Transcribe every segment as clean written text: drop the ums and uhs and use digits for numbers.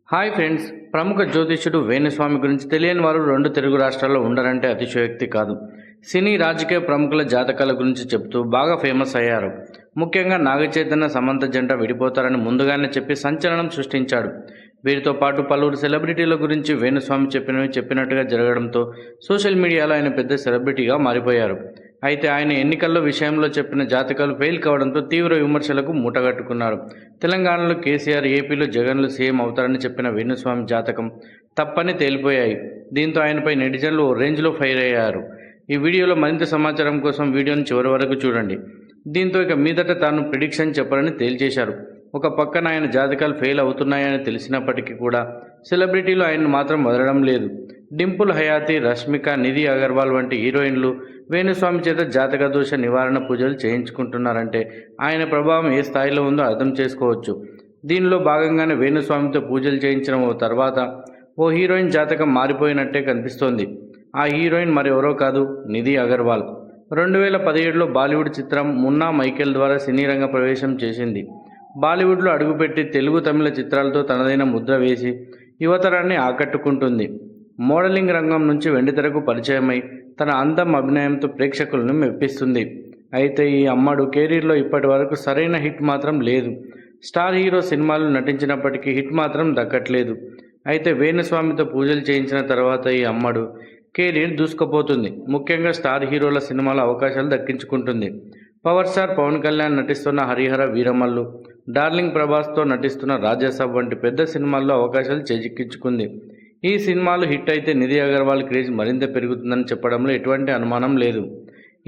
Hi friends. ప్రముఖ జ్యోతిష్యుడు వేణుస్వామి గురించి తెలియని వారు రెండు తెలుగు రాష్ట్రాల్లో ఉండరంటే అతిశయోక్తి కాదు. సినీ రాజకీయ ప్రముఖుల జాతకాల గురించి చెప్తూ బాగా ఫేమస్ అయ్యారు. ముఖ్యంగా నాగచైతన్య సమంత జంట విడిపోతారని ముందుగానే చెప్పి సంచలనం సృష్టించాడు. వీరితో పాటు పలువురు సెలబ్రిటీల గురించి వేణుస్వామి చెప్పినవి చెప్పినట్టుగా జరగడంతో సోషల్ మీడియాలో ఆయన పెద్ద సెలబ్రిటీగా మారిపోయారు. అయితే ఆయన ఎన్నికల్లో విషయంలో చెప్పిన జాతకాలు ఫెయిల్ కావడంతో తీవ్ర విమర్శలకు మూటగట్టుకున్నారు. తెలంగాణలో కేసీఆర్, ఏపీలో జగన్లు సీఎం అవుతారని చెప్పిన వేణుస్వామి జాతకం తప్పని తేలిపోయాయి. దీంతో ఆయనపై నెటిజన్లు ఓ రేంజ్లో ఫైర్ అయ్యారు. ఈ వీడియోలో మరింత సమాచారం కోసం వీడియోని చివరి వరకు చూడండి. దీంతో ఇక మీదట తాను ప్రిడిక్షన్ చెప్పరని తేల్చేశారు. ఒక పక్కన ఆయన జాతకాలు ఫెయిల్ అవుతున్నాయని తెలిసినప్పటికీ కూడా సెలబ్రిటీలు ఆయన్ను మాత్రం వదలడం లేదు. డింపుల్ హయాతి, రష్మిక, నిధి అగర్వాల్ వంటి హీరోయిన్లు వేణుస్వామి చేత జాతక దోష నివారణ పూజలు చేయించుకుంటున్నారంటే ఆయన ప్రభావం ఏ స్థాయిలో ఉందో అర్థం చేసుకోవచ్చు. దీనిలో భాగంగానే వేణుస్వామితో పూజలు చేయించిన తర్వాత ఓ హీరోయిన్ జాతకం మారిపోయినట్టే కనిపిస్తోంది. ఆ హీరోయిన్ మరెవరో కాదు, నిధి అగర్వాల్. 2017లో బాలీవుడ్ చిత్రం మున్నా మైకేల్ ద్వారా సినీ రంగ ప్రవేశం చేసింది. బాలీవుడ్లో అడుగుపెట్టి తెలుగు, తమిళ చిత్రాలతో తనదైన ముద్ర వేసి యువతరాన్ని ఆకట్టుకుంటుంది. మోడలింగ్ రంగం నుంచి వెండితెరకు పరిచయమై తన అందం, అభినయంతో ప్రేక్షకులను మెప్పిస్తుంది. అయితే ఈ అమ్మడు కెరీర్లో ఇప్పటి వరకు సరైన హిట్ మాత్రం లేదు. స్టార్ హీరో సినిమాలు నటించినప్పటికీ హిట్ మాత్రం దక్కట్లేదు. అయితే వేణుస్వామితో పూజలు చేయించిన తర్వాత ఈ అమ్మడు కెరీర్ దూసుకుపోతుంది. ముఖ్యంగా స్టార్ హీరోల సినిమాల అవకాశాలు దక్కించుకుంటుంది. పవర్ స్టార్ పవన్ కళ్యాణ్ నటిస్తున్న హరిహర వీరమల్లు, డార్లింగ్ ప్రభాస్తో నటిస్తున్న రాజాసాబ్ వంటి పెద్ద సినిమాల్లో అవకాశాలు చేజిక్కించుకుంది. ఈ సినిమాలు హిట్ అయితే నిధి అగర్వాల్ క్రేజ్ మరింత పెరుగుతుందని చెప్పడంలో ఎటువంటి అనుమానం లేదు.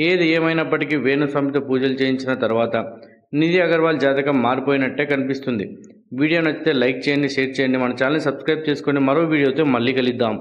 ఏది ఏమైనప్పటికీ వేణుస్వామితో పూజలు చేయించిన తర్వాత నిధి అగర్వాల్ జాతకం మారిపోయినట్టే కనిపిస్తుంది. వీడియో నచ్చితే లైక్ చేయండి, షేర్ చేయండి. మన ఛానల్ని సబ్స్క్రైబ్ చేసుకొని మరో వీడియోతో మళ్ళీ కలుద్దాం.